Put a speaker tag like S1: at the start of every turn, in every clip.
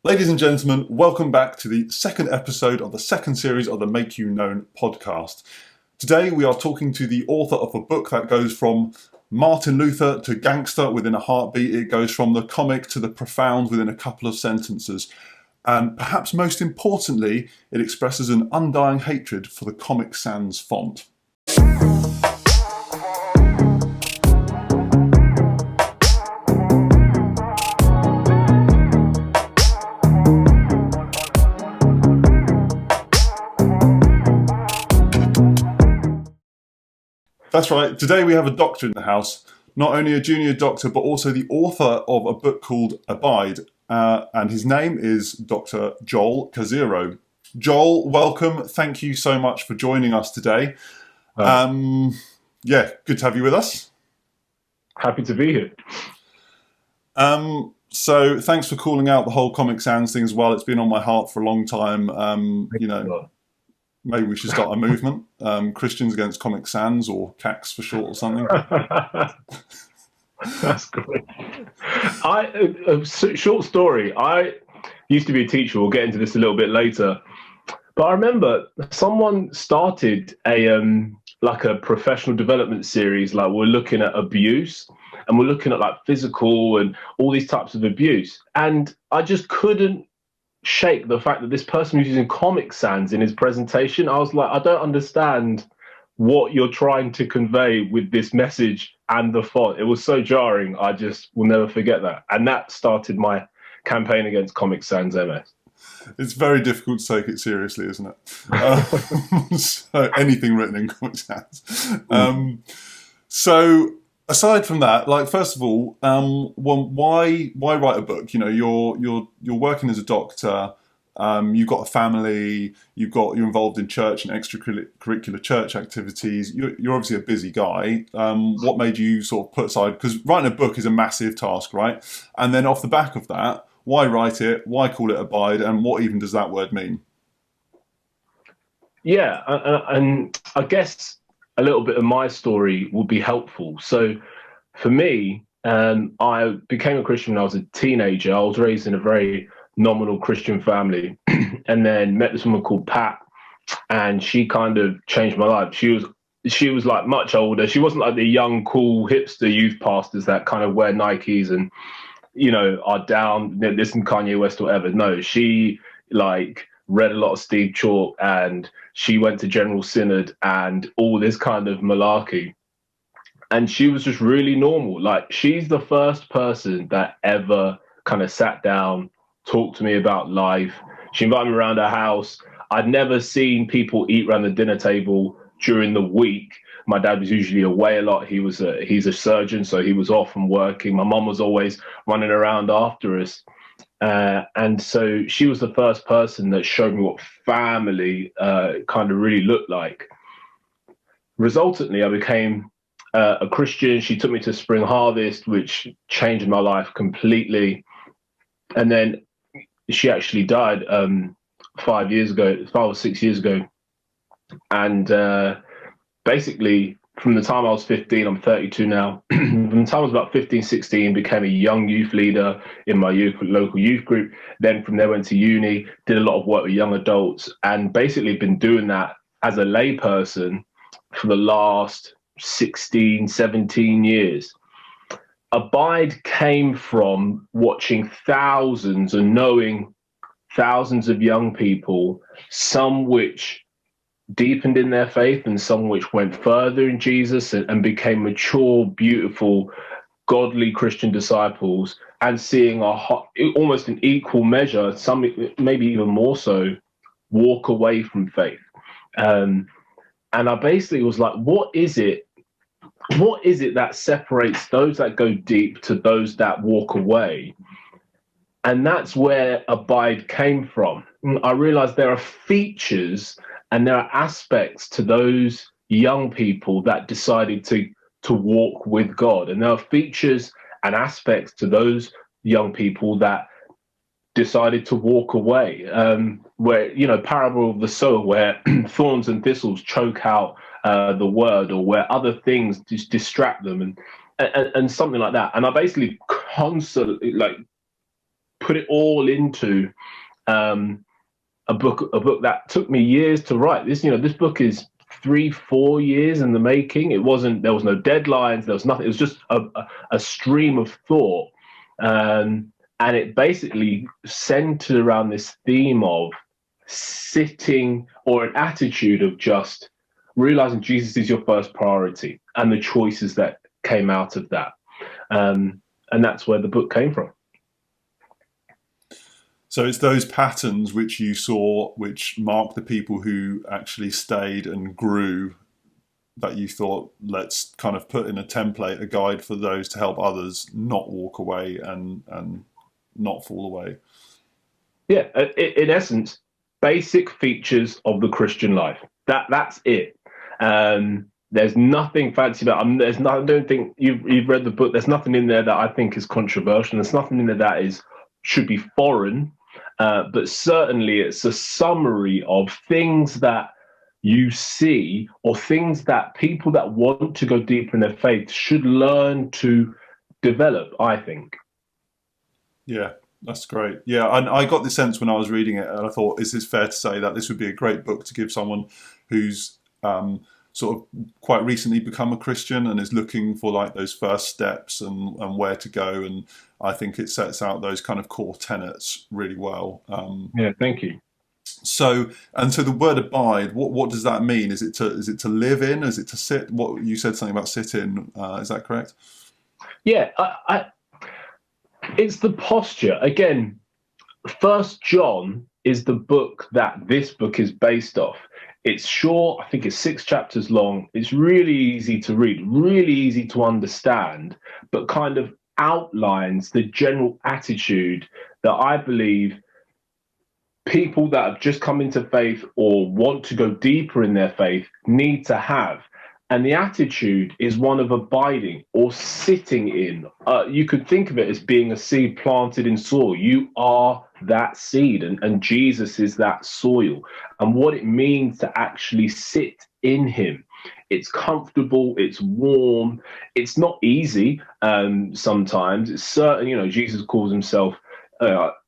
S1: Ladies and gentlemen, welcome back to the second episode of the second series of the Make You Known podcast. Today we are talking to the author of a book that goes from Martin Luther to gangster within a heartbeat. It goes from the comic to the profound within a couple of sentences. And perhaps most importantly, it expresses an undying hatred for the Comic Sans font. That's right, today we have a doctor in the house, not only a junior doctor, but also the author of a book called Abide, and his name is Dr. Joel Kaziro. Joel, welcome. Thank you so much for joining us today. Good to have you with us.
S2: Happy to be here.
S1: So thanks for calling out the whole Comic Sans thing as well. It's been on my heart for a long time. Maybe we should start a movement, Christians Against Comic Sans, or CACS for short, or something.
S2: That's great. Short story. I used to be a teacher. We'll get into this a little bit later. But I remember someone started a professional development series. Like, we're looking at abuse, and we're looking at like physical and all these types of abuse. And I just couldn't shake the fact that this person was using Comic Sans in his presentation. I was like, I don't understand what you're trying to convey with this message and the font. It was so jarring. I just will never forget that. And that started my campaign against Comic Sans MS.
S1: It's very difficult to take it seriously, isn't it? So anything written in Comic Sans. So aside from that, like, first of all, why write a book? You know, you're working as a doctor. You've got a family. You're involved in church and extracurricular church activities. You're obviously a busy guy. What made you sort of put aside? Because writing a book is a massive task, right? And then off the back of that, why write it? Why call it Abide? And what even does that word mean?
S2: Yeah, and I guess a little bit of my story will be helpful. So for me, I became a Christian when I was a teenager. I was raised in a very nominal Christian family, and then met this woman called Pat, and she kind of changed my life. She was like much older. She wasn't like the young, cool hipster youth pastors that kind of wear Nikes and, you know, are down, listen to Kanye West or whatever. No, she like read a lot of Steve Chalk, and she went to General Synod and all this kind of malarkey. And she was just really normal. Like, she's the first person that ever kind of sat down, talked to me about life. She invited me around her house. I'd never seen people eat around the dinner table during the week. My dad was usually away a lot. He's a surgeon, so he was off and working. My mum was always running around after us. And so she was the first person that showed me what family kind of really looked like. Resultantly, I became a Christian. She took me to Spring Harvest, which changed my life completely. And then she actually died 5 or 6 years ago. And basically, from the time I was 15, I'm 32 now. From the time I was about 15, 16, became a young youth leader in my local youth group. Then from there, went to uni, did a lot of work with young adults, and basically been doing that as a layperson for the last 16, 17 years. Abide came from watching thousands and knowing thousands of young people, some which deepened in their faith and some which went further in Jesus and became mature, beautiful, godly Christian disciples, and seeing almost in equal measure, some maybe even more so, walk away from faith. And I basically was like, what is it that separates those that go deep to those that walk away? And that's where Abide came from. I realized there are features and there are aspects to those young people that decided to walk with God. And there are features and aspects to those young people that decided to walk away, where, you know, parable of the sower, where thorns and thistles choke out the word, or where other things just distract them, and something like that. And I basically constantly put it all into a book that took me years to write. This book is 3-4 years in the making. There was no deadlines, there was nothing. It was just a stream of thought, and it basically centered around this theme of sitting, or an attitude of just realizing Jesus is your first priority, and the choices that came out of that, and that's where the book came from.
S1: So it's those patterns which you saw, which mark the people who actually stayed and grew, that you thought, let's kind of put in a template, a guide for those to help others not walk away and not fall away. Yeah,
S2: in essence, basic features of the Christian life. That's it. There's nothing fancy about it. I don't think you've read the book. There's nothing in there that I think is controversial. There's nothing in there that should be foreign. But certainly it's a summary of things that you see, or things that people that want to go deeper in their faith should learn to develop, I think.
S1: Yeah, that's great. Yeah, and I got the sense when I was reading it, and I thought, is this fair to say that this would be a great book to give someone who's sort of quite recently become a Christian and is looking for like those first steps and where to go? And I think it sets out those kind of core tenets really well.
S2: Yeah, thank you.
S1: So the word abide, what does that mean? Is it to live in? Is it to sit? What you said something about sit in? Is that correct?
S2: Yeah, it's the posture. Again, 1 John is the book that this book is based off. It's short. I think it's 6 chapters long. It's really easy to read, really easy to understand, but kind of outlines the general attitude that I believe people that have just come into faith or want to go deeper in their faith need to have. And the attitude is one of abiding or sitting in. You could think of it as being a seed planted in soil. You are that seed, and Jesus is that soil. And what it means to actually sit in him. It's comfortable, it's warm, it's not easy sometimes. It's certain, Jesus calls himself,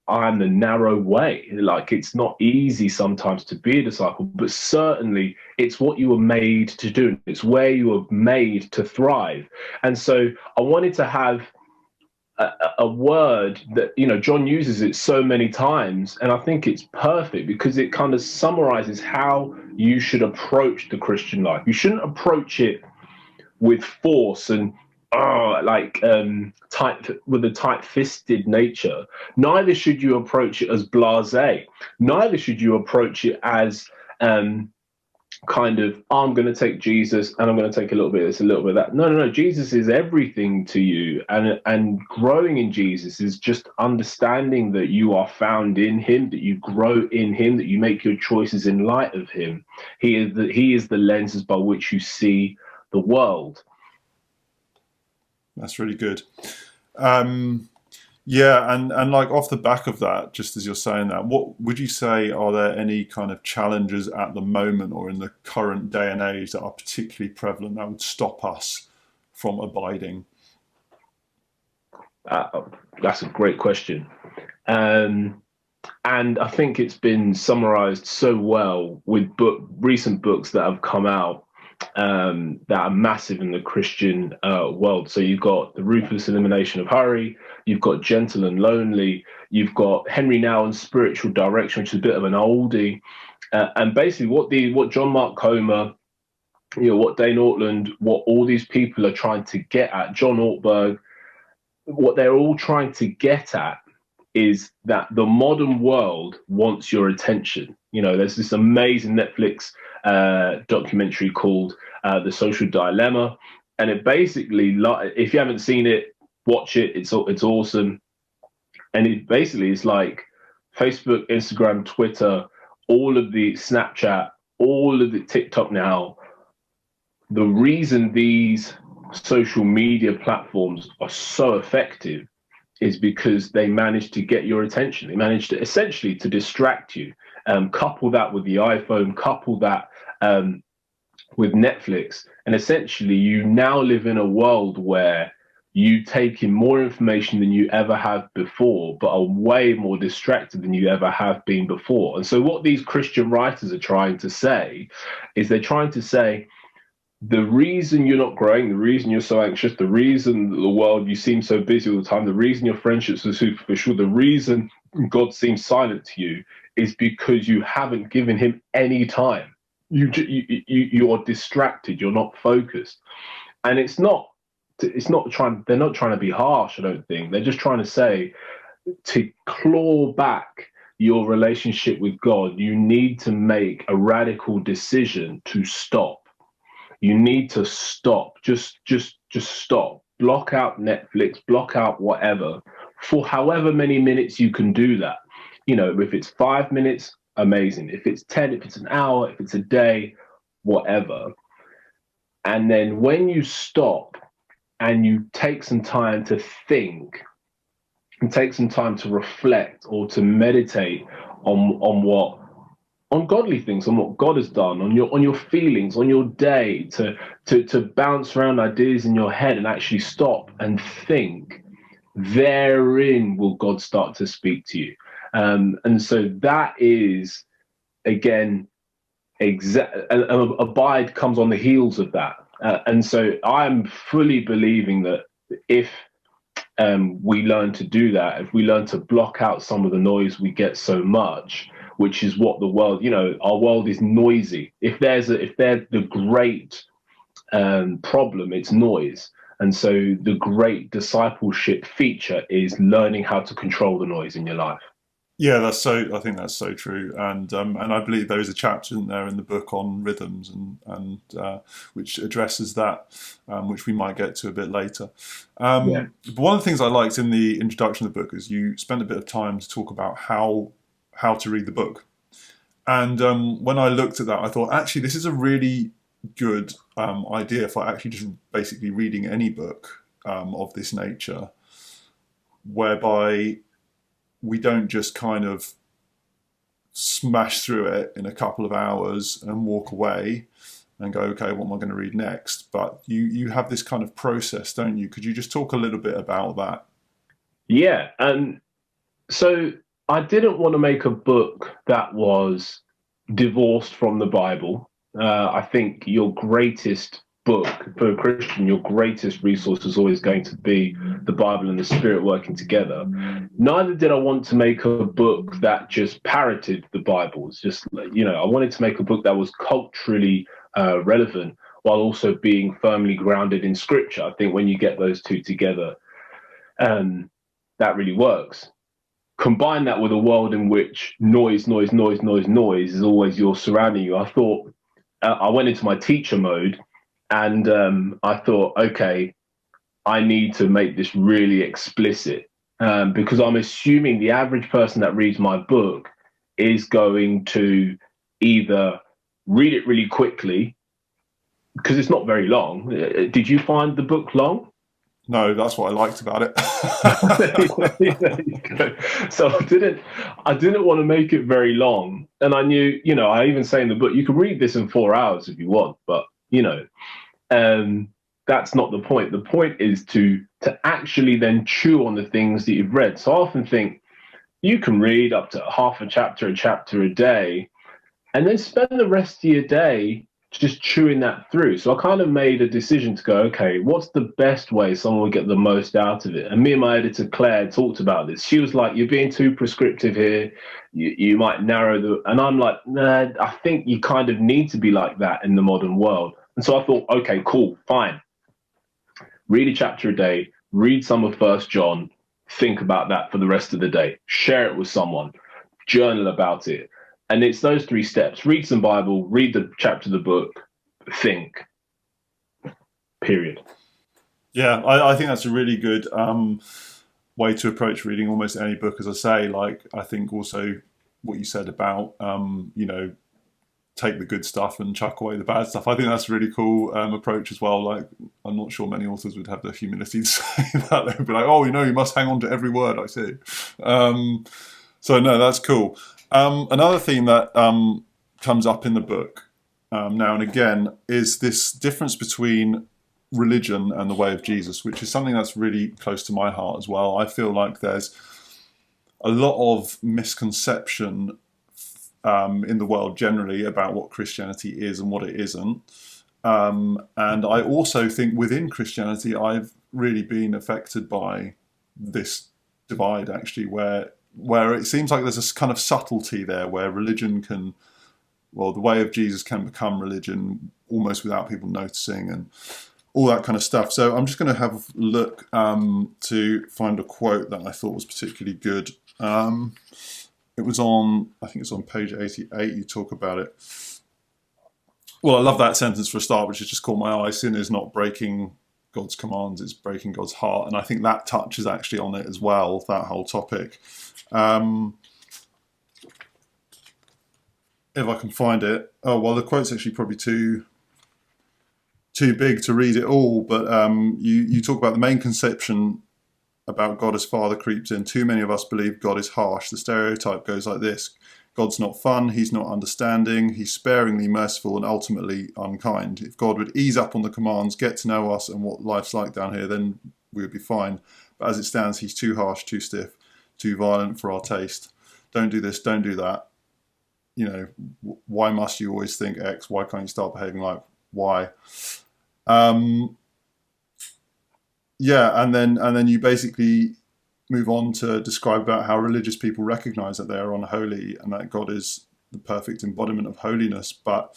S2: I am the narrow way. Like, it's not easy sometimes to be a disciple, but certainly it's what you were made to do. It's where you were made to thrive. And so I wanted to have a word that, John uses it so many times, and I think it's perfect because it kind of summarizes how you should approach the Christian life. You shouldn't approach it with force and with a tight-fisted nature. Neither should you approach it as blasé. Neither should you approach it as I'm going to take Jesus and I'm going to take a little bit of this, a little bit of that. No. Jesus is everything to you, and growing in Jesus is just understanding that you are found in him, that you grow in him, that you make your choices in light of him. He is the lenses by which you see the world.
S1: That's really good. Yeah, and like off the back of that, just as you're saying that, what would you say, are there any kind of challenges at the moment or in the current day and age that are particularly prevalent that would stop us from abiding?
S2: That's a great question. And I think it's been summarized so well with recent books that have come out that are massive in the Christian world. So you've got The Ruthless Elimination of Hurry, you've got Gentle and Lonely, you've got Henry Nouwen's Spiritual Direction, which is a bit of an oldie. And basically what John Mark Comer, what Dane Ortland, what all these people are trying to get at, John Ortberg, what they're all trying to get at is that the modern world wants your attention. There's this amazing Netflix documentary called The Social Dilemma, and it basically, if you haven't seen it, watch it. It's awesome. And it basically is like Facebook, Instagram, Twitter, all of the Snapchat, all of the TikTok now. The reason these social media platforms are so effective is because they manage to get your attention. They manage to essentially to distract you. Couple that with the iPhone, couple that with Netflix, and essentially you now live in a world where you take in more information than you ever have before, but are way more distracted than you ever have been before. And so what these Christian writers are trying to say is they're trying to say, the reason you're not growing, the reason you're so anxious, the reason the world, you seem so busy all the time, the reason your friendships are superficial, the reason God seems silent to you is because you haven't given him any time. You're distracted, you're not focused. And they're not trying to be harsh, I don't think. They're just trying to say, to claw back your relationship with God, you need to make a radical decision to stop. You need to stop. Just stop. Block out Netflix, block out whatever for however many minutes you can do that. If it's 5 minutes, amazing. If it's 10, if it's an hour, if it's a day, whatever. And then when you stop and you take some time to think and take some time to reflect or to meditate on godly things, on what God has done, on your feelings, on your day, to bounce around ideas in your head and actually stop and think, therein will God start to speak to you. And so that is, again, abide comes on the heels of that. And so I'm fully believing that if we learn to do that, if we learn to block out some of the noise we get so much, which is what the world, our world is noisy. If there's the great problem, it's noise. And so the great discipleship feature is learning how to control the noise in your life.
S1: Yeah, I think that's so true, and I believe there is a chapter in there in the book on rhythms, and which addresses that, which we might get to a bit later. But one of the things I liked in the introduction of the book is you spent a bit of time to talk about how to read the book, and when I looked at that, I thought actually this is a really good idea for actually just basically reading any book of this nature, whereby we don't just kind of smash through it in a couple of hours and walk away and go, okay, what am I going to read next? But you have this kind of process, don't you? Could you just talk a little bit about that?
S2: Yeah. So I didn't want to make a book that was divorced from the Bible. I think your greatest book for a Christian, your greatest resource is always going to be the Bible and the Spirit working together. Neither did I want to make a book that just parroted the Bible. It's just, I wanted to make a book that was culturally relevant while also being firmly grounded in Scripture. I think when you get those two together, that really works. Combine that with a world in which noise is always your surrounding you. I thought, I went into my teacher mode, and I thought, okay, I need to make this really explicit, because I'm assuming the average person that reads my book is going to either read it really quickly, because it's not very long. Did you find the book long?
S1: No, that's what I liked about it.
S2: There you go. So I didn't want to make it very long. And I knew, I even say in the book, you can read this in 4 hours if you want, but that's not the point. The point is to actually then chew on the things that you've read. So I often think you can read up to half a chapter a day, and then spend the rest of your day just chewing that through. So I kind of made a decision to go, okay, what's the best way someone will get the most out of it? And me and my editor, Claire, talked about this. She was like, you're being too prescriptive here. You might narrow and I'm like, nah, I think you kind of need to be like that in the modern world. And so I thought, okay, cool, fine. Read a chapter a day, read some of 1 John, think about that for the rest of the day, share it with someone, journal about it. And it's those 3 steps: read some Bible, read the chapter of the book, think. Period.
S1: Yeah, I think that's a really good way to approach reading almost any book. As I say, I think also what you said about, take the good stuff and chuck away the bad stuff. I think that's a really cool approach as well. I'm not sure many authors would have the humility to say that. They'd be like, oh, you must hang on to every word I see. So no, that's cool. Another theme that comes up in the book now and again is this difference between religion and the way of Jesus, which is something that's really close to my heart as well. I feel like there's a lot of misconception in the world generally about what Christianity is and what it isn't. And I also think within Christianity, I've really been affected by this divide, actually, where it seems like there's a kind of subtlety there, where religion can, well, the way of Jesus can become religion almost without people noticing, and all that kind of stuff. So I'm just going to have a look to find a quote that I thought was particularly good. It was on, I think it's on page 88, you talk about it. Well, I love that sentence for a start, which has just caught my eye. Sin is not breaking God's commands, it's breaking God's heart. And I think that touches actually on it as well, that whole topic. If I can find it. Oh, well, the quote's actually probably too big to read it all, but you talk about the main conception about God as Father creeps in. Too many of us believe God is harsh. The stereotype goes like this: God's not fun, he's not understanding, he's sparingly merciful and ultimately unkind. If God would ease up on the commands, get to know us and what life's like down here, then we would be fine. But as it stands, he's too harsh, too stiff, too violent for our taste. Don't do this, don't do that. You know, why must you always think X? Why can't you start behaving like Y? Yeah, and then you basically move on to describe about how religious people recognize that they are unholy and that God is the perfect embodiment of holiness, but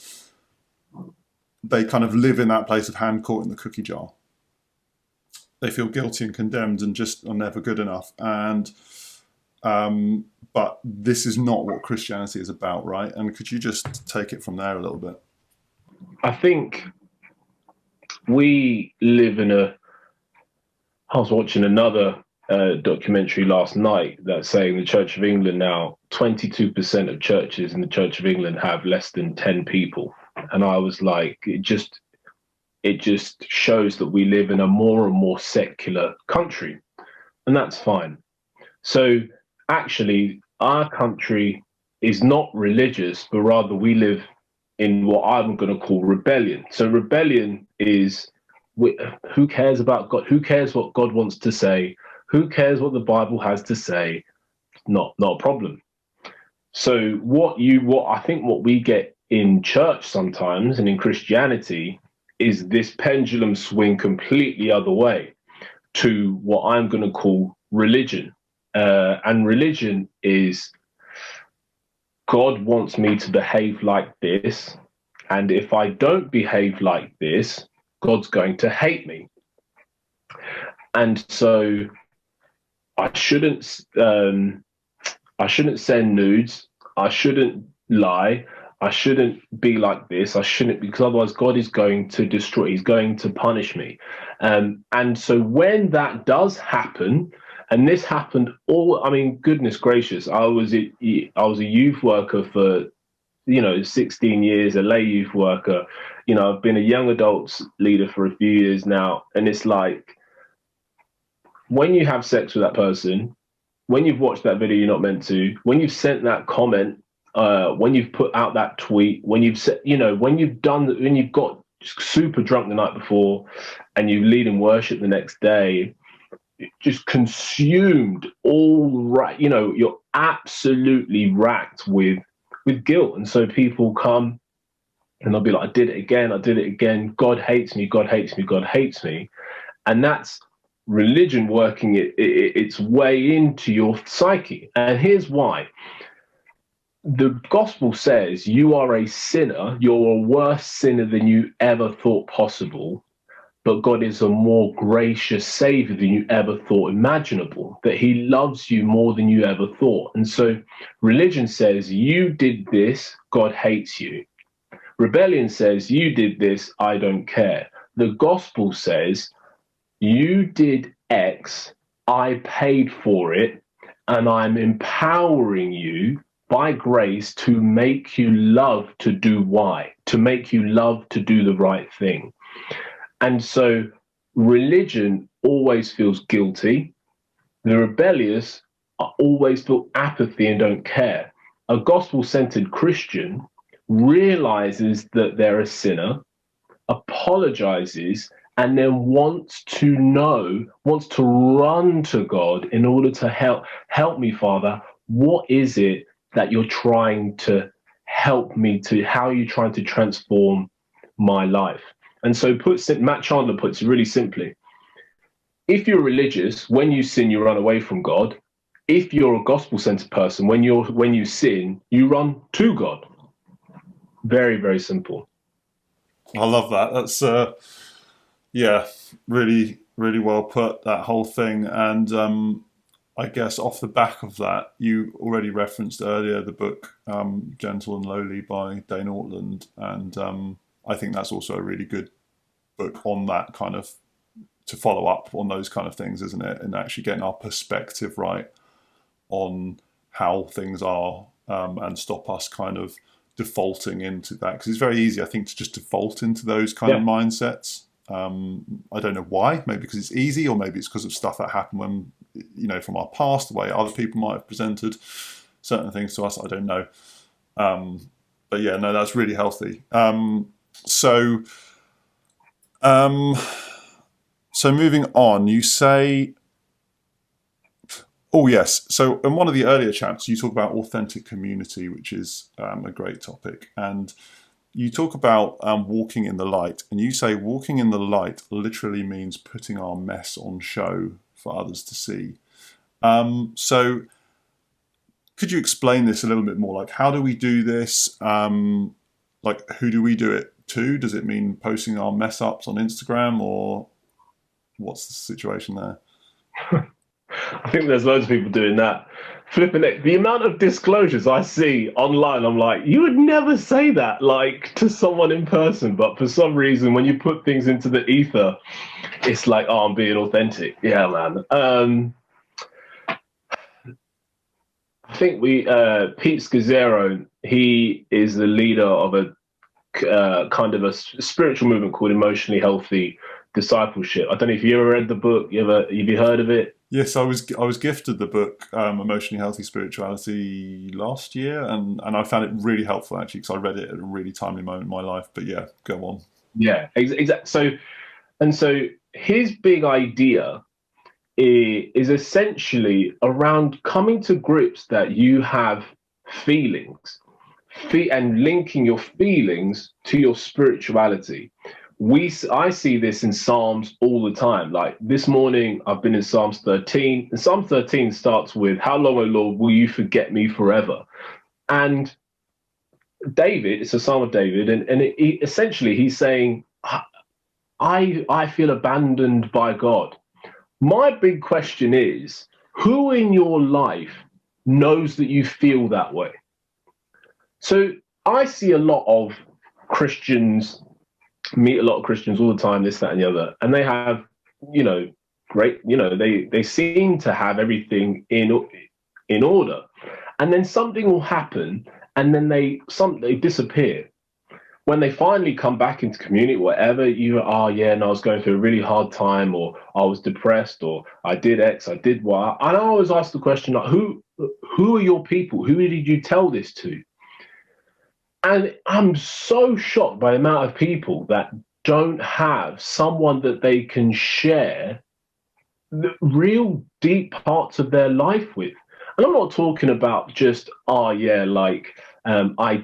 S1: they kind of live in that place of hand caught in the cookie jar. They feel guilty and condemned and just are never good enough. And but this is not what Christianity is about, right? And could you just take it from there a little bit?
S2: I think we live in I was watching another documentary last night that's saying the Church of England now, 22% of churches in the Church of England have less than 10 people. And I was like, it just shows that we live in a more and more secular country, and that's fine. So actually, our country is not religious, but rather we live in what I'm going to call rebellion. So rebellion is, who cares about God? Who cares what God wants to say? Who cares what the Bible has to say? Not a problem. So what I think what we get in church sometimes and in Christianity is this pendulum swing completely other way to what I'm going to call religion. And religion is, God wants me to behave like this, and if I don't behave like this, God's going to hate me. And so I shouldn't send nudes. I shouldn't lie. I shouldn't be like this. I shouldn't, because otherwise God is going to destroy. He's going to punish me. And so when that does happen, and this happened goodness gracious, I was a youth worker for 16 years, a lay youth worker. I've been a young adults leader for a few years now. And it's like, when you have sex with that person, when you've watched that video you're not meant to, when you've sent that comment, when you've put out that tweet, when you've said, when you've got super drunk the night before and you lead in worship the next day, just consumed all right, you're absolutely racked with guilt. And so people come and they'll be like, I did it again. God hates me, God hates me, God hates me. And that's religion working its way into your psyche. And here's why. The gospel says you are a sinner, you're a worse sinner than you ever thought possible, but God is a more gracious savior than you ever thought imaginable, that he loves you more than you ever thought. And so religion says you did this, God hates you. Rebellion says you did this, I don't care. The gospel says you did X, I paid for it, and I'm empowering you by grace to make you love to do Y, to make you love to do the right thing. And so religion always feels guilty. The rebellious always feel apathy and don't care. A gospel-centered Christian realizes that they're a sinner, apologizes, and then wants to run to God in order to help me, Father. What is it that you're trying to help me to? How are you trying to transform my life? And so Matt Chandler puts it really simply. If you're religious, when you sin, you run away from God. If you're a gospel-centered person, when you sin, you run to God. Very, very simple.
S1: I love that. That's yeah, really, really well put, that whole thing. And I guess off the back of that, you already referenced earlier the book Gentle and Lowly by Dane Ortland. And I think that's also a really good book on that kind of, to follow up on those kind of things, isn't it? And actually getting our perspective right on how things are, and stop us kind of defaulting into that. Because it's very easy, I think, to just default into those kind of mindsets. I don't know why. Maybe because it's easy, or maybe it's because of stuff that happened when, from our past, the way other people might have presented certain things to us. I don't know. But yeah, no, that's really healthy. So moving on, you say, oh yes. So in one of the earlier chapters, you talk about authentic community, which is a great topic. And you talk about walking in the light, and you say walking in the light literally means putting our mess on show for others to see. So could you explain this a little bit more? Like, how do we do this? Like, who do we do it to? Does it mean posting our mess ups on Instagram, or what's the situation there?
S2: I think there's loads of people doing that. Flipping it, the amount of disclosures I see online, I'm like, you would never say that like to someone in person, but for some reason, when you put things into the ether, it's like, oh, I'm being authentic. Yeah, man. I think Pete Kaziro, he is the leader of a kind of a spiritual movement called Emotionally Healthy Discipleship. I don't know if you ever read the book. Have you heard of it?
S1: Yes, I was gifted the book Emotionally Healthy Spirituality last year, and I found it really helpful actually, because I read it at a really timely moment in my life. But yeah, go on.
S2: Yeah, exactly. So his big idea is essentially around coming to grips that you have feelings, and linking your feelings to your spirituality. I see this in Psalms all the time. Like this morning, I've been in Psalms 13, and Psalm 13 starts with, "How long, O Lord, will you forget me forever?" And David, it's a Psalm of David, and essentially he's saying, I feel abandoned by God. My big question is, who in your life knows that you feel that way? So I see a lot of Christians, meet a lot of Christians all the time, this, that, and the other, and they have, great, they seem to have everything in order, and then something will happen, and then they disappear. When they finally come back into community, whatever, I was going through a really hard time, or I was depressed, or I did X, I did Y. And I always ask the question, like, who are your people? Who did you tell this to? And I'm so shocked by the amount of people that don't have someone that they can share the real deep parts of their life with. And I'm not talking about just, I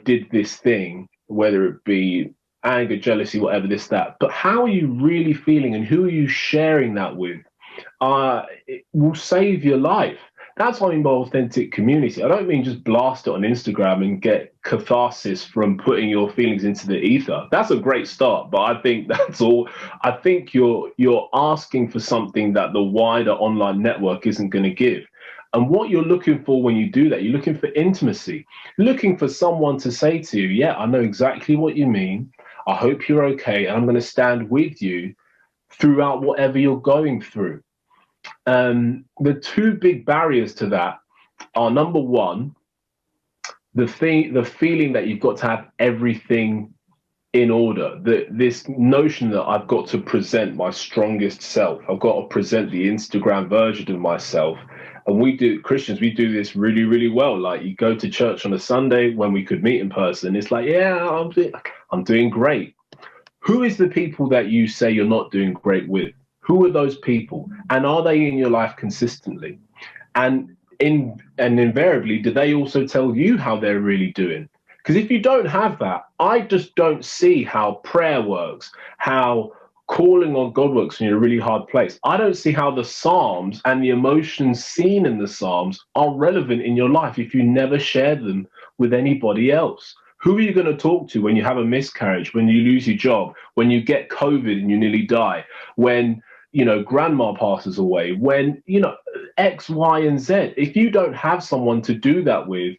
S2: did this thing, whether it be anger, jealousy, whatever, this, that. But how are you really feeling, and who are you sharing that with? It will save your life. That's what I mean by authentic community. I don't mean just blast it on Instagram and get catharsis from putting your feelings into the ether. That's a great start, but I think that's all. I think you're asking for something that the wider online network isn't going to give. And what you're looking for when you do that, you're looking for intimacy, looking for someone to say to you, yeah, I know exactly what you mean. I hope you're okay, and I'm going to stand with you throughout whatever you're going through. The two big barriers to that are, number one, the feeling that you've got to have everything in order. This notion that I've got to present my strongest self. I've got to present the Instagram version of myself. And Christians, we do this really, really well. Like, you go to church on a Sunday when we could meet in person. It's like, yeah, I'm doing great. who is the people that you say you're not doing great with? Who are those people? And are they in your life consistently? And invariably, do they also tell you how they're really doing? Because if you don't have that, I just don't see how prayer works, how calling on God works in a really hard place. I don't see how the Psalms and the emotions seen in the Psalms are relevant in your life if you never share them with anybody else. Who are you going to talk to when you have a miscarriage, when you lose your job, when you get COVID and you nearly die, when, you know, grandma passes away, when, you know, X, Y, and Z? If you don't have someone to do that with,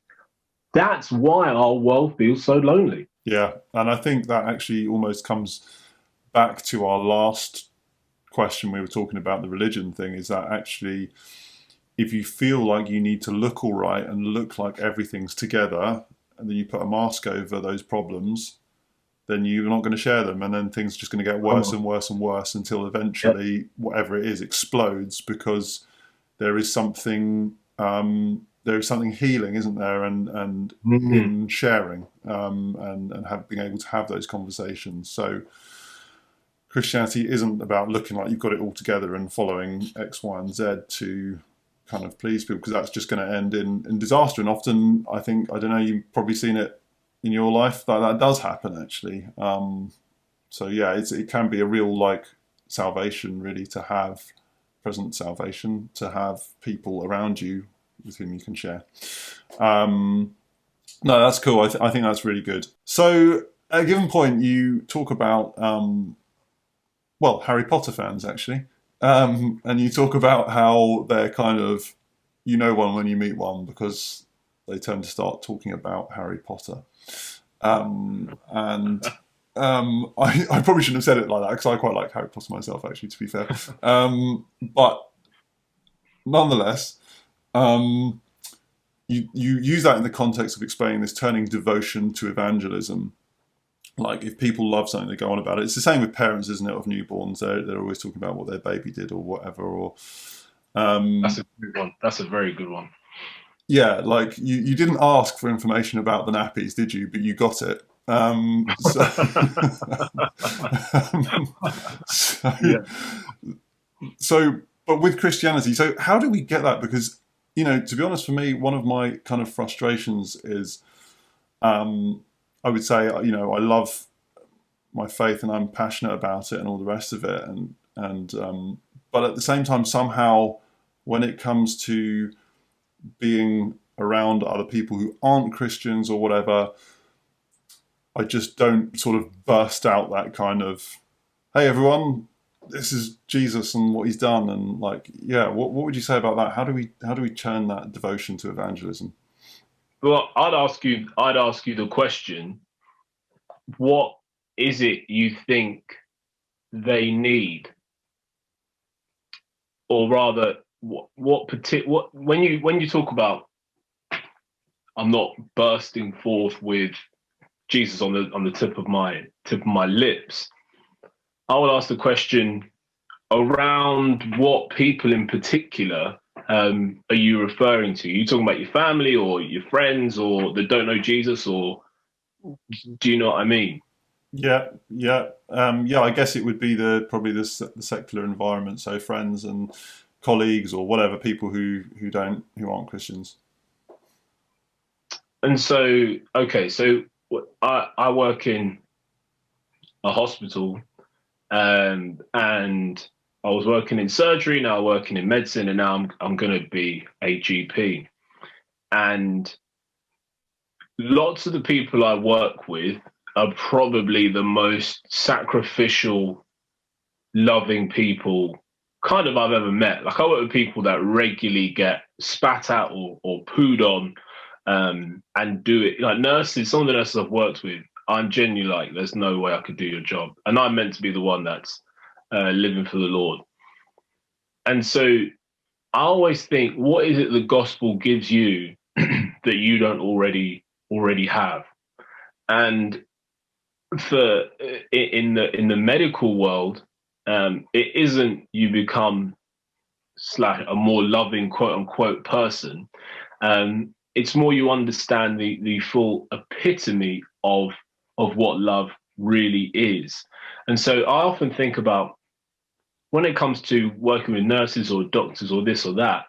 S2: that's why our world feels so lonely.
S1: Yeah, and I think that actually almost comes back to our last question we were talking about, the religion thing, is that actually if you feel like you need to look all right and look like everything's together, and then you put a mask over those problems, then you're not going to share them, and then things are just going to get worse and worse and worse until eventually whatever it is explodes, because there is something healing, isn't there, and in sharing, and being able to have those conversations. So Christianity isn't about looking like you've got it all together and following X, Y, and Z to kind of please people, because that's just going to end in disaster. And often, I think, I don't know, you've probably seen it in your life, that does happen actually. So yeah, it can be a real like salvation, really, to have present salvation, to have people around you with whom you can share. No, that's cool. I think that's really good. So at a given point, you talk about well, Harry Potter fans actually, and you talk about how they're kind of, you know, one when you meet one, because they tend to start talking about Harry Potter. And I probably shouldn't have said it like that, because I quite like Harry Potter myself, actually, to be fair. But nonetheless, you use that in the context of explaining this turning devotion to evangelism. Like, if people love something, they go on about it. It's the same with parents, isn't it, of newborns? They're always talking about what their baby did or whatever. Or
S2: That's a good one. That's a very good one.
S1: Yeah, like you didn't ask for information about the nappies, did you? But you got it. But with Christianity, so how do we get that? Because, you know, to be honest, for me, one of my kind of frustrations is, I would say, you know, I love my faith and I'm passionate about it and all the rest of it, and but at the same time, somehow, when it comes to being around other people who aren't Christians or whatever, I just don't sort of burst out that kind of, hey everyone, this is Jesus and what he's done, and like, yeah, what would you say about that? How do we turn that devotion to evangelism?
S2: Well, I'd ask you the question: what is it you think they need, or rather, when you talk about, I'm not bursting forth with Jesus on the tip of my lips, I will ask the question, around what people in particular are you referring to? Are you talking about your family or your friends or that don't know Jesus, or do you know what I mean?
S1: Yeah. I guess it would be probably the secular environment, so friends and colleagues or whatever, people who aren't Christians.
S2: And so, okay, so I work in a hospital, and I was working in surgery, now working in medicine, and now I'm going to be a GP. And lots of the people I work with are probably the most sacrificial, loving people kind of I've ever met. Like, I work with people that regularly get spat at or pooed on, and do it. Like nurses, some of the nurses I've worked with, I'm genuinely like, there's no way I could do your job. And I'm meant to be the one that's living for the Lord. And so I always think, what is it the gospel gives you that you don't already have? And for in the medical world, it isn't you become / a more loving quote unquote person. It's more you understand the full epitome of what love really is. And so I often think about when it comes to working with nurses or doctors or this or that,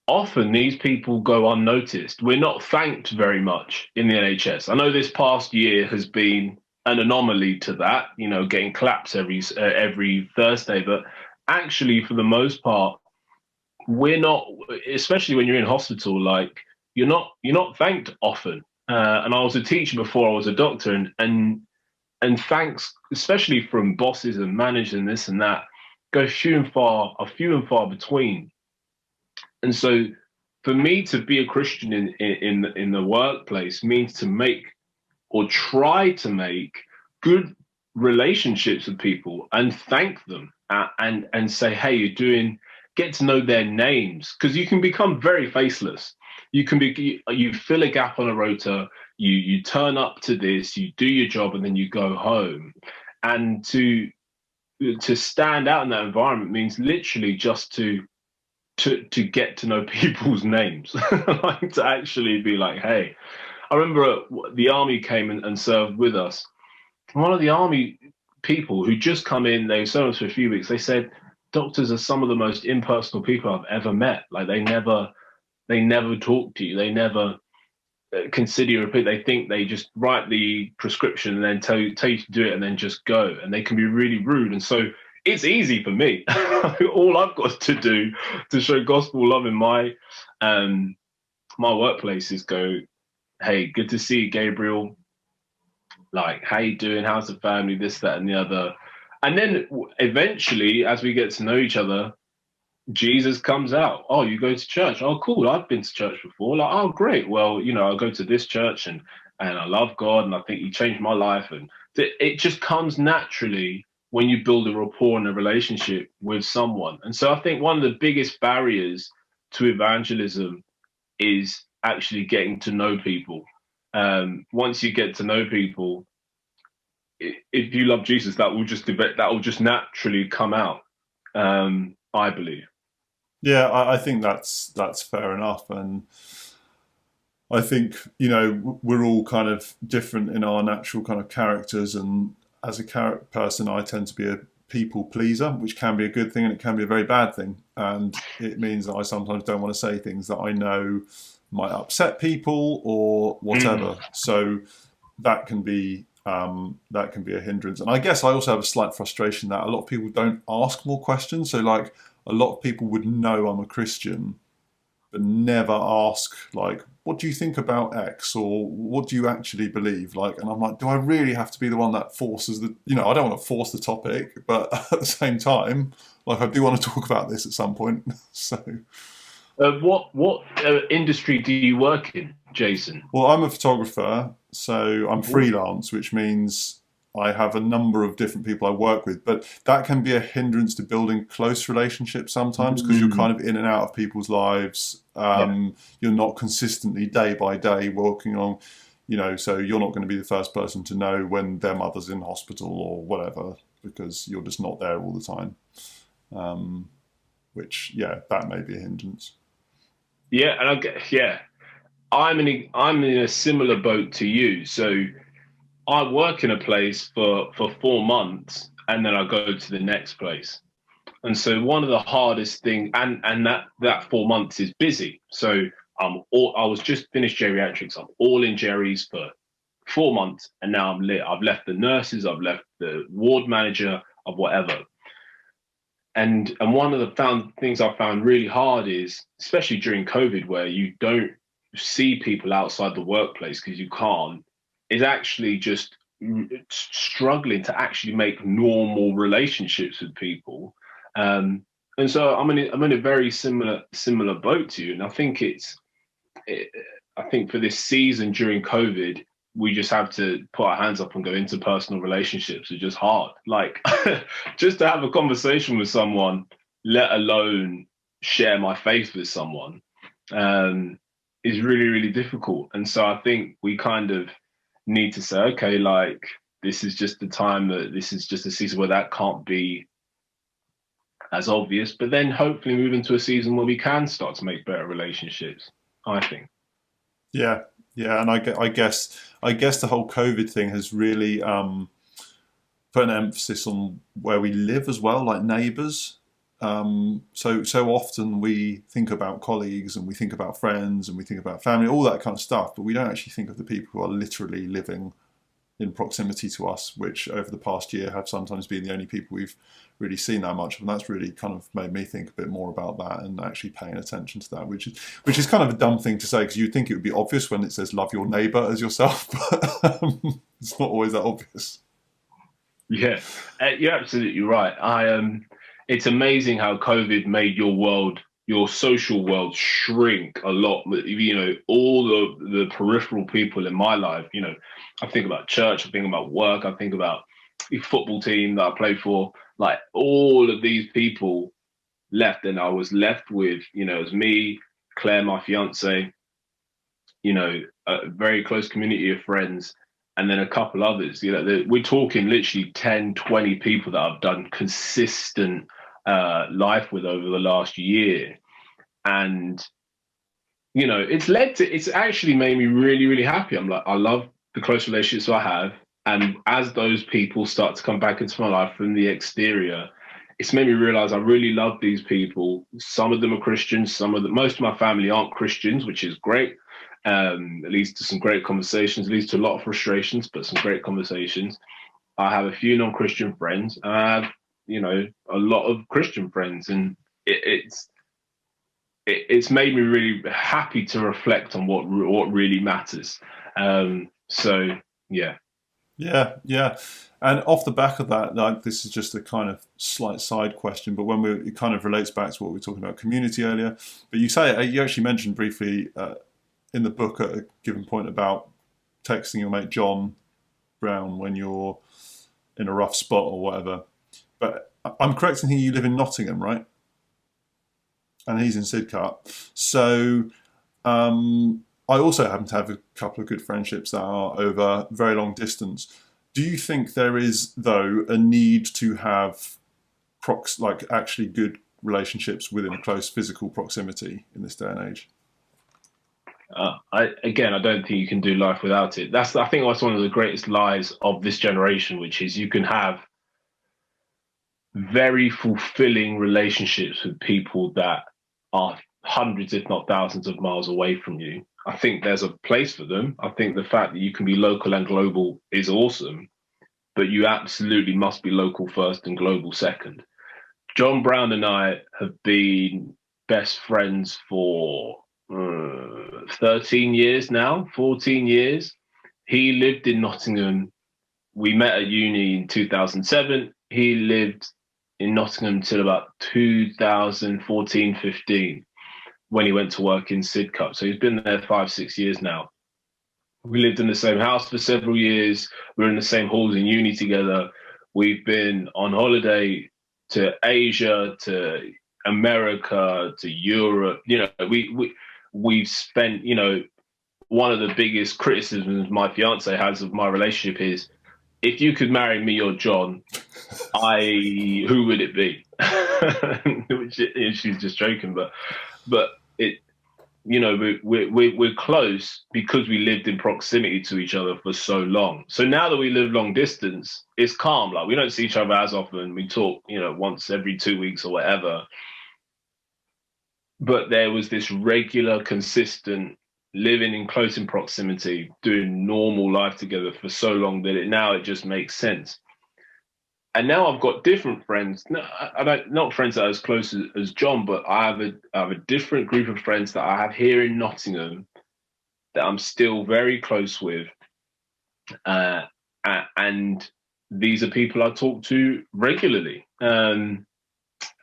S2: often these people go unnoticed. We're not thanked very much in the NHS. I know this past year has been an anomaly to that, you know, getting claps every Thursday, but actually for the most part, we're not, especially when you're in hospital, like you're not thanked often. And I was a teacher before I was a doctor, and thanks, especially from bosses and managers and this and that, go few and far between. And so, for me to be a Christian in the workplace means to make or try to make good relationships with people and thank them and say, hey, you're doing, get to know their names, because you can become very faceless. You fill a gap on a rota, you turn up to this, you do your job, and then you go home. And to stand out in that environment means literally just to get to know people's names, like to actually be like, hey, I remember the army came and served with us. One of the army people who just come in, they served us for a few weeks. They said doctors are some of the most impersonal people I've ever met. Like they never talk to you. They never consider your opinion. They think they just write the prescription and then tell you to do it and then just go. And they can be really rude. And so it's easy for me. All I've got to do to show gospel love in my workplace is go, hey, good to see you, Gabriel. Like, how you doing? How's the family? This, that, and the other. And then eventually, as we get to know each other, Jesus comes out. Oh, you go to church? Oh, cool. I've been to church before. Like, oh, great. Well, you know, I go to this church and I love God and I think He changed my life. And it just comes naturally when you build a rapport and a relationship with someone. And so I think one of the biggest barriers to evangelism is actually getting to know people. Once you get to know people, if you love Jesus, that will just naturally come out. I believe.
S1: Yeah, I think that's fair enough, and I think, you know, we're all kind of different in our natural kind of characters, and as a person, I tend to be a people pleaser, which can be a good thing and it can be a very bad thing, and it means that I sometimes don't want to say things that I know might upset people or whatever. So that can be a hindrance, and I guess I also have a slight frustration that a lot of people don't ask more questions. So like a lot of people would know I'm a Christian, but never ask, like, what do you think about X, or what do you actually believe? Like, and I'm like, do I really have to be the one that forces the, you know, I don't want to force the topic, but at the same time, like, I do want to talk about this at some point. So,
S2: what industry do you work in, Jason?
S1: well, I'm a photographer, so I'm freelance, which means I have a number of different people I work with, but that can be a hindrance to building close relationships sometimes, because you're kind of in and out of people's lives. You're not consistently day by day working on, you know, so you're not going to be the first person to know when their mother's in hospital or whatever, because you're just not there all the time. Which, yeah, that may be a hindrance.
S2: Yeah, and I'm in a similar boat to you. So I work in a place for 4 months and then I go to the next place. And so one of the hardest things, and that 4 months is busy. So I was just finished geriatrics. I'm all in Jerry's for 4 months, and now I'm lit. I've left the nurses, I've left the ward manager of whatever. And one of the things I found really hard is, especially during COVID, where you don't see people outside the workplace because you can't, is actually just struggling to actually make normal relationships with people. And so I'm in a very similar boat to you. And I think I think for this season during COVID, we just have to put our hands up and go into personal relationships. It's just hard. Like just to have a conversation with someone, let alone share my faith with someone, is really, really difficult. And so I think we kind of need to say, okay, like this is just the time that this is just a season where that can't be as obvious, but then hopefully move into a season where we can start to make better relationships, I think.
S1: Yeah, yeah, and I guess the whole COVID thing has really put an emphasis on where we live as well, like neighbours. So often we think about colleagues and we think about friends and we think about family, all that kind of stuff, but we don't actually think of the people who are literally living in proximity to us, which over the past year have sometimes been the only people we've really seen that much of. And that's really kind of made me think a bit more about that and actually paying attention to that, which is kind of a dumb thing to say, because you'd think it would be obvious when it says love your neighbour as yourself, but it's not always that obvious.
S2: Yeah, you're absolutely right. It's amazing how COVID made your world, your social world, shrink a lot. You know, all the peripheral people in my life. You know, I think about church, I think about work, I think about the football team that I play for. Like all of these people left, and I was left with, you know, it was me, Claire, my fiance, you know, a very close community of friends, and then a couple others. You know, we're talking literally 10, 20 people that I've done consistent life with over the last year. And, you know, it's actually made me really, really happy. I'm like, I love the close relationships I have. And as those people start to come back into my life from the exterior, it's made me realize I really love these people. Some of them are Christians, most of my family aren't Christians, which is great. It leads to some great conversations, leads to a lot of frustrations, but some great conversations. I have a few non-Christian friends, and I have, you know, a lot of Christian friends, and it's made me really happy to reflect on what really matters. So yeah.
S1: Yeah, yeah. And off the back of that, like this is just a kind of slight side question, but it kind of relates back to what we were talking about community earlier. But you actually mentioned briefly in the book at a given point about texting your mate John Brown when you're in a rough spot or whatever. But I'm correct in thinking you live in Nottingham, right? And he's in Sidcup. So I also happen to have a couple of good friendships that are over very long distance. Do you think there is, though, a need to have like actually good relationships within a close physical proximity in this day and age?
S2: I don't think you can do life without it. I think that's one of the greatest lies of this generation, which is you can have very fulfilling relationships with people that are hundreds, if not thousands of miles away from you. I think there's a place for them. I think the fact that you can be local and global is awesome, but you absolutely must be local first and global second. John Brown and I have been best friends for 13 years now, 14 years. He lived in Nottingham. We met at uni in 2007. He lived in Nottingham until about 2014, 15, when he went to work in Sidcup. So he's been there 5, 6 years now. We lived in the same house for several years. We were in the same halls in uni together. We've been on holiday to Asia, to America, to Europe. You know, we've spent, you know, one of the biggest criticisms my fiance has of my relationship is, if you could marry me or John, who would it be? She's just joking, but it, you know, we're close because we lived in proximity to each other for so long. So now that we live long distance, it's calm. Like we don't see each other as often. We talk, you know, once every 2 weeks or whatever. But there was this regular, consistent living in close in proximity, doing normal life together for so long that it just makes sense. And now I've got different friends. No, not friends that are as close as John, but I have a different group of friends that I have here in Nottingham that I'm still very close with. And these are people I talk to regularly. And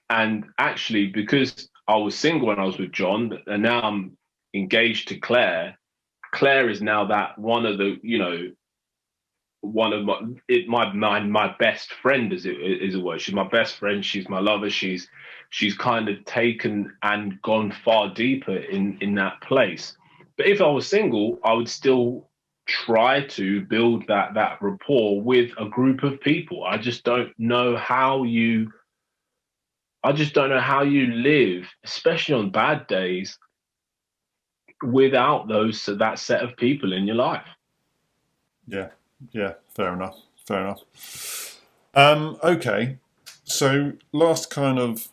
S2: actually, because I was single when I was with John, and now I'm engaged to Claire. Claire is now that one of the, you know, one of my best friend, as it were. She's my best friend. She's my lover. She's kind of taken and gone far deeper in that place. But if I was single, I would still try to build that rapport with a group of people. I just don't know how you live, especially on bad days, without that set of people in your life.
S1: Yeah, yeah, fair enough, fair enough. Okay, so last kind of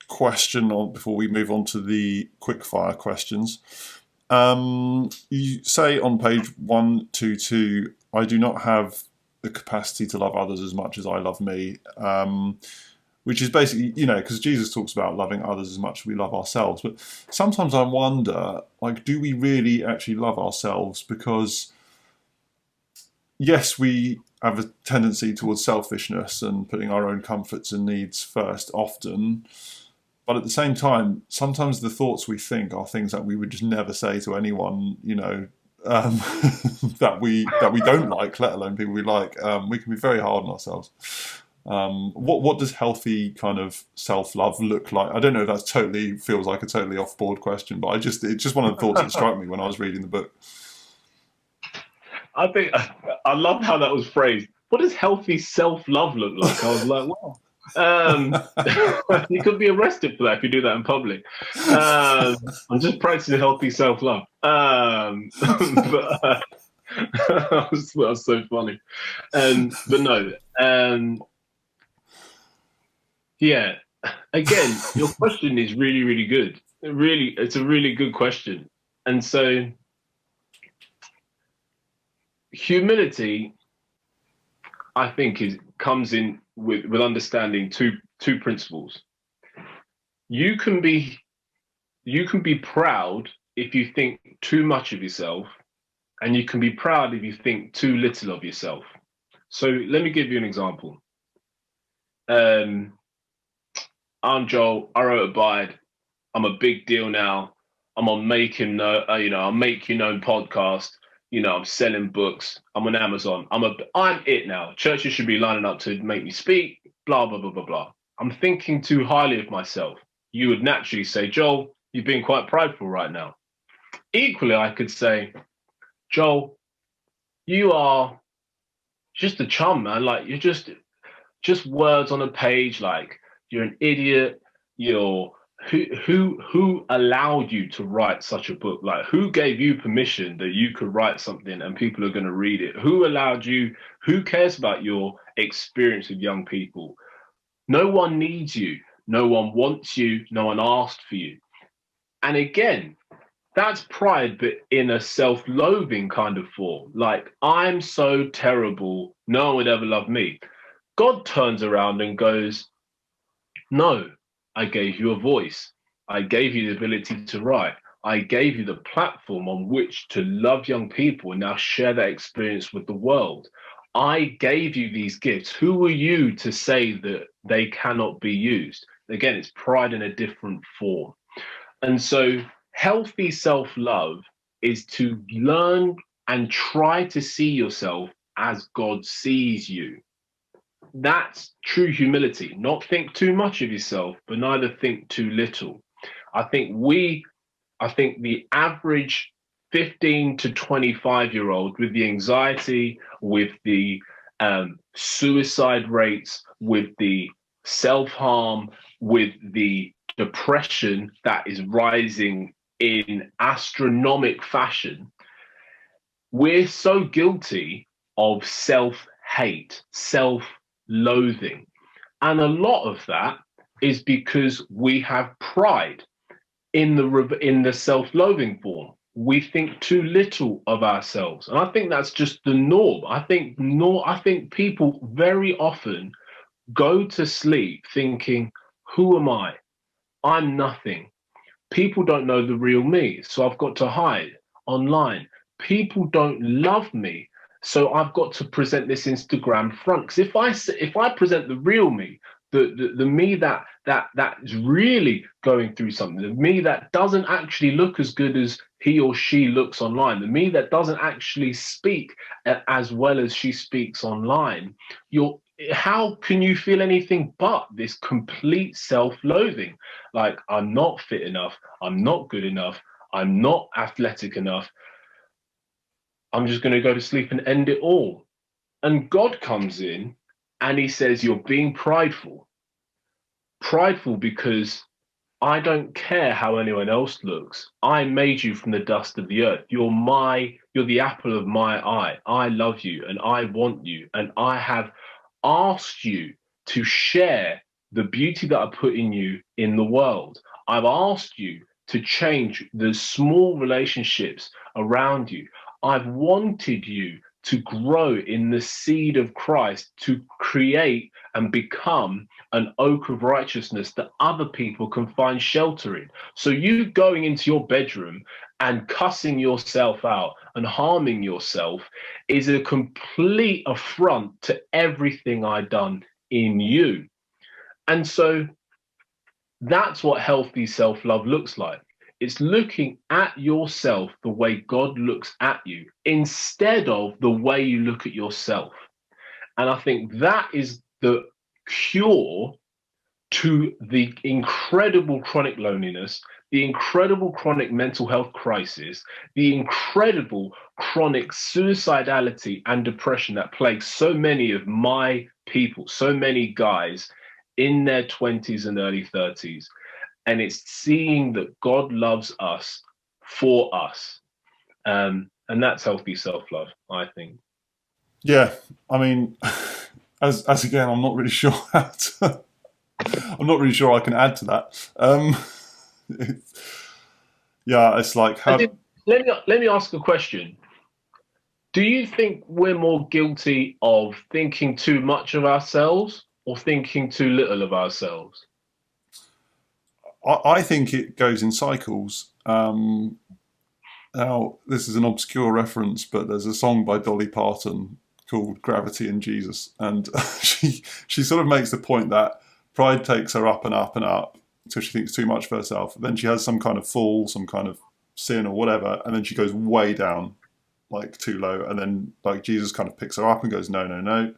S1: question before we move on to the quick-fire questions. You say on page 122, I do not have the capacity to love others as much as I love me, which is basically, because Jesus talks about loving others as much as we love ourselves. But sometimes I wonder, like, do we really actually love ourselves? Because yes, we have a tendency towards selfishness and putting our own comforts and needs first often. But at the same time, sometimes the thoughts we think are things that we would just never say to anyone, that we don't like, let alone people we like. We can be very hard on ourselves. What does healthy kind of self-love look like? I don't know if that totally feels like a totally off-board question, but it's just one of the thoughts that struck me when I was reading the book.
S2: I think I love how that was phrased. What does healthy self-love look like? I was like, wow. You could be arrested for that if you do that in public. I'm just practicing healthy self-love. But that was so funny. But no. Yeah. Again, your question is really, really good. It's a really good question. And so humility, I think, comes in with understanding two principles. You can be proud if you think too much of yourself, and you can be proud if you think too little of yourself. So let me give you an example. I'm Joel. I wrote Abide. I'm a big deal now. I'm on I'm Make You Known podcast. I'm selling books. I'm on Amazon. I'm it now. Churches should be lining up to make me speak. Blah blah blah blah blah. I'm thinking too highly of myself. You would naturally say, Joel, you've been quite prideful right now. Equally, I could say, Joel, you are just a chum, man. Like, you're just words on a page. Like, you're an idiot. You're who allowed you to write such a book? Like, who gave you permission that you could write something and people are going to read it? Who allowed you? Who cares about your experience with young people? No one needs you. No one wants you. No one asked for you. And again, that's pride, but in a self-loathing kind of form. Like, I'm so terrible. No one would ever love me. God turns around and goes, no, I gave you a voice. I gave you the ability to write. I gave you the platform on which to love young people and now share that experience with the world. I gave you these gifts. Who are you to say that they cannot be used? Again, it's pride in a different form. And so healthy self-love is to learn and try to see yourself as God sees you. That's true humility. Not think too much of yourself, but neither think too little. I think the average 15 to 25-year-old with the anxiety, with the suicide rates, with the self-harm, with the depression that is rising in astronomical fashion, we're so guilty of self-hate, self-loathing. And a lot of that is because we have pride in the self-loathing form. We think too little of ourselves. And I think that's just the norm. I think people very often go to sleep thinking, who am I? I'm nothing. People don't know the real me, so I've got to hide online. People don't love me, so I've got to present this Instagram front. Because if I present the real me, the me that is really going through something, the me that doesn't actually look as good as he or she looks online, the me that doesn't actually speak as well as she speaks online, how can you feel anything but this complete self-loathing? Like, I'm not fit enough, I'm not good enough, I'm not athletic enough, I'm just going to go to sleep and end it all. And God comes in and he says, you're being prideful. Prideful because I don't care how anyone else looks. I made you from the dust of the earth. You're the apple of my eye. I love you and I want you. And I have asked you to share the beauty that I put in you in the world. I've asked you to change the small relationships around you. I've wanted you to grow in the seed of Christ, to create and become an oak of righteousness that other people can find shelter in. So you going into your bedroom and cussing yourself out and harming yourself is a complete affront to everything I've done in you. And so that's what healthy self-love looks like. It's looking at yourself the way God looks at you instead of the way you look at yourself. And I think that is the cure to the incredible chronic loneliness, the incredible chronic mental health crisis, the incredible chronic suicidality and depression that plagues so many of my people, so many guys in their 20s and early 30s. And it's seeing that God loves us for us. And that's healthy self-love, I think.
S1: Yeah, I mean, as again, I'm not really sure how to. I'm not really sure I can add to that. Yeah, it's like how.
S2: Let me ask a question. Do you think we're more guilty of thinking too much of ourselves or thinking too little of ourselves?
S1: I think it goes in cycles. Now, this is an obscure reference, but there's a song by Dolly Parton called "Gravity and Jesus," and she sort of makes the point that pride takes her up and up and up until she thinks too much of herself. Then she has some kind of fall, some kind of sin or whatever, and then she goes way down, like too low, and then like Jesus kind of picks her up and goes, no, no, no,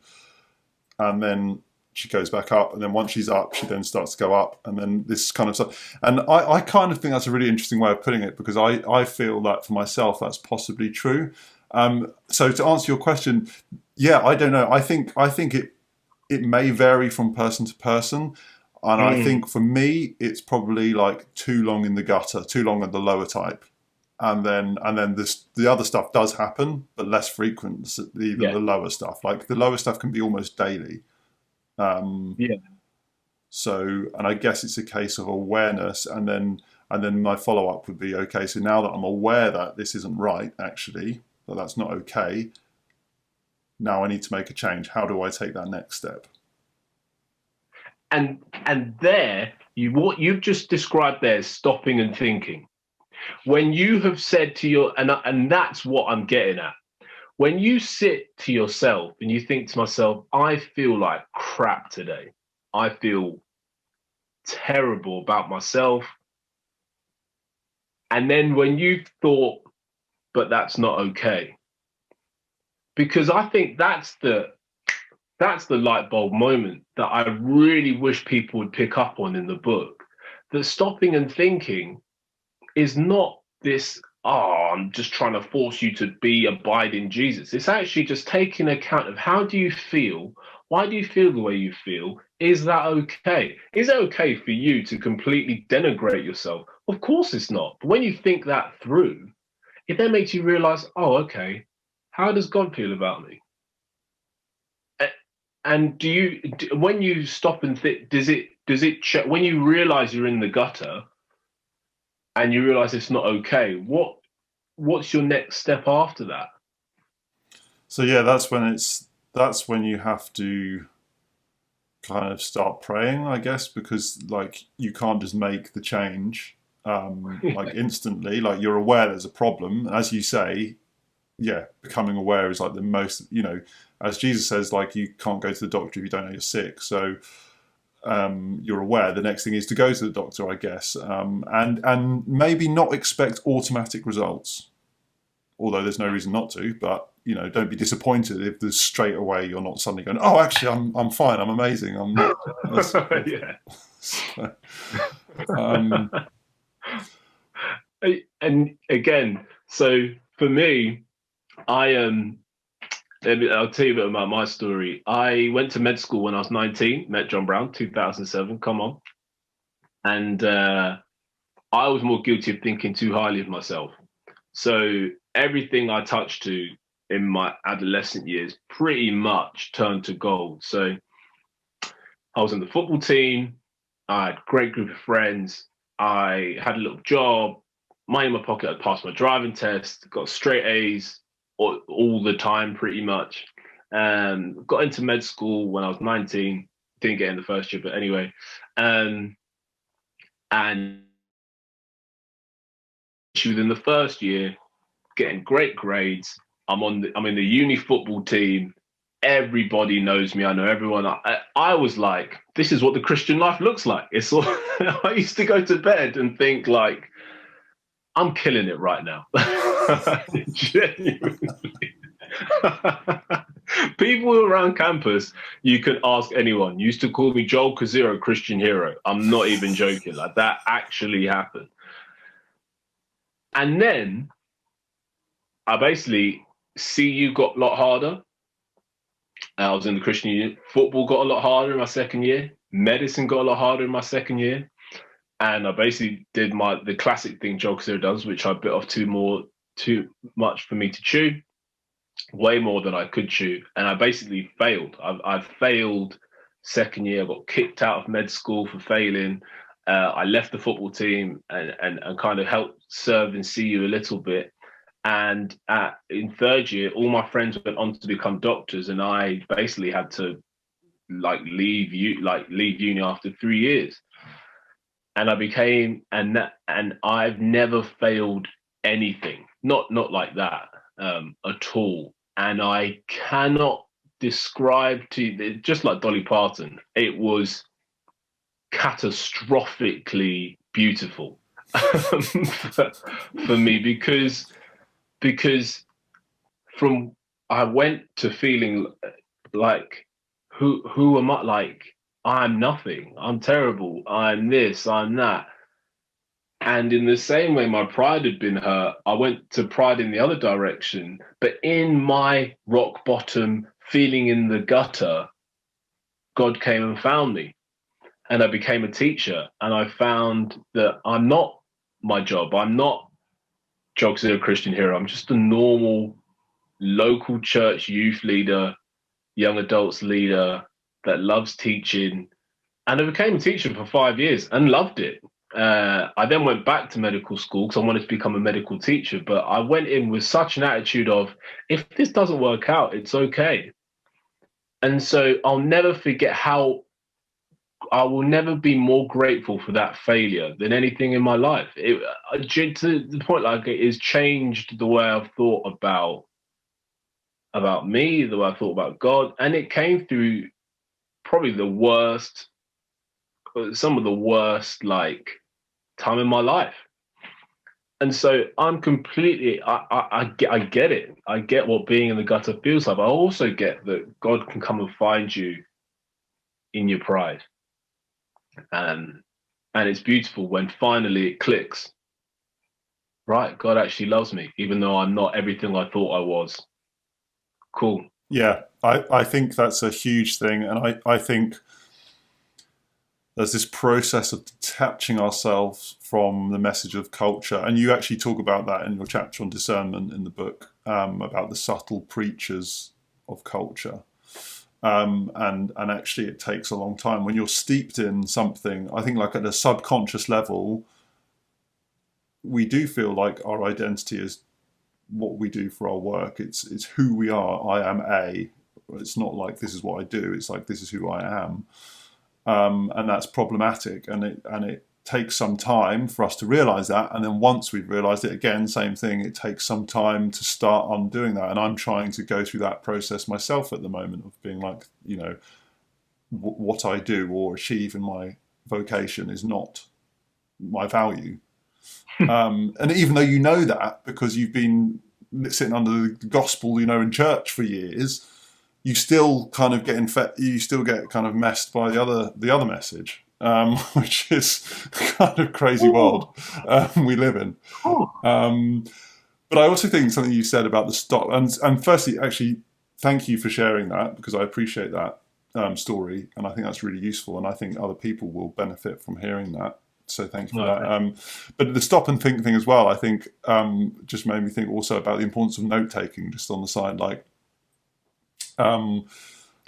S1: and then she goes back up, and then once she's up, she then starts to go up, and then this kind of stuff. And I kind of think that's a really interesting way of putting it, because I feel that for myself that's possibly true. So to answer your question, yeah, I don't know. I think it may vary from person to person. And I think for me, it's probably like too long in the gutter, too long in the lower type. And then the other stuff does happen, but less frequent than the lower stuff. Like the lower stuff can be almost daily. So, and I guess it's a case of awareness. And then my follow up would be, okay, so now that I'm aware that this isn't right, actually, that that's not okay, now I need to make a change. How do I take that next step?
S2: And there, what you've just described there is stopping and thinking. When you have said to your, and that's what I'm getting at. When you sit to yourself and you think to myself, I feel like crap today. I feel terrible about myself. And then when you thought, but that's not okay. Because I think that's the light bulb moment that I really wish people would pick up on in the book. That stopping and thinking is not this, oh, I'm just trying to force you to abide in Jesus. It's actually just taking account of how do you feel? Why do you feel the way you feel? Is that okay? Is it okay for you to completely denigrate yourself? Of course it's not. But when you think that through, it then makes you realize, oh, okay, how does God feel about me? And when you stop and think, when you realize you're in the gutter and you realize it's not okay, what's your next step after that?
S1: So yeah, that's when you have to kind of start praying, I guess, because like you can't just make the change like instantly. Like you're aware there's a problem, as you say. Yeah, becoming aware is like the most, as Jesus says, like you can't go to the doctor if you don't know you're sick. So you're aware. The next thing is to go to the doctor, I guess, and maybe not expect automatic results, although there's no reason not to. But don't be disappointed if there's straight away you're not suddenly going, oh, actually, I'm fine, I'm amazing, I'm not.
S2: Yeah.
S1: So,
S2: and again, so for me, I'll tell you a bit about my story. I went to med school when I was 19, met John Brown, 2007, come on. And I was more guilty of thinking too highly of myself. So everything I touched to in my adolescent years pretty much turned to gold. So I was in the football team. I had a great group of friends. I had a little job, money in my pocket. I passed my driving test, got straight A's all the time, pretty much. Got into med school when I was 19. Didn't get in the first year, but anyway. And within the first year, getting great grades. I'm in the uni football team. Everybody knows me. I know everyone. I was like, this is what the Christian life looks like. It's all, I used to go to bed and think like, I'm killing it right now. Genuinely. People around campus, you can ask anyone, used to call me Joel Kaziro, Christian hero. I'm not even joking. Like that actually happened. And then I basically, CU got a lot harder. I was in the Christian Union. Football got a lot harder in my second year. Medicine got a lot harder in my second year. And I basically did the classic thing Joel Kaziro does, which I bit off too much for me to chew, way more than I could chew. And I basically failed. I failed second year. I got kicked out of med school for failing. I left the football team and kind of helped serve in CU a little bit. And in third year, all my friends went on to become doctors, and I basically had to leave uni after 3 years. And I became and I've never failed anything, not like that at all. And I cannot describe to you, just like Dolly Parton, it was catastrophically beautiful for me because from I went to feeling like who am I? Like I'm nothing. I'm terrible. I'm this. I'm that. And in the same way my pride had been hurt, I went to pride in the other direction. But in my rock bottom, feeling in the gutter, God came and found me. And I became a teacher. And I found that I'm not my job. I'm not Joel Kaziro Christian hero. I'm just a normal local church youth leader, young adults leader that loves teaching. And I became a teacher for 5 years and loved it. I then went back to medical school because I wanted to become a medical teacher. But I went in with such an attitude of, if this doesn't work out, it's okay. And so I'll never forget how I will never be more grateful for that failure than anything in my life. To the point, like it has changed the way I've thought about me, the way I thought about God, and it came through probably some of the worst like time in my life. And so I'm completely, I get it. I get what being in the gutter feels like. But I also get that God can come and find you in your pride. And it's beautiful when finally it clicks. Right, God actually loves me, even though I'm not everything I thought I was. Cool.
S1: Yeah, I think that's a huge thing. And I think there's this process of detaching ourselves from the message of culture. And you actually talk about that in your chapter on discernment in the book, about the subtle preachers of culture. And actually it takes a long time. When you're steeped in something, I think like at a subconscious level, we do feel like our identity is what we do for our work. It's who we are. I am A. It's not like this is what I do. It's like this is who I am. And that's problematic. And it takes some time for us to realize that. And then once we've realized it, again, same thing, it takes some time to start undoing that. And I'm trying to go through that process myself at the moment of being like, you know, what I do or achieve in my vocation is not my value. And even though you know that because you've been sitting under the gospel, you know, in church for years, you still kind of get kind of messed by the other message, which is kind of crazy world we live in. But I also think something you said about the stop, and firstly, actually, thank you for sharing that because I appreciate that story, and I think that's really useful, and I think other people will benefit from hearing that. So thank you for that. But the stop and think thing as well, I think, just made me think also about the importance of note taking. Just on the side, like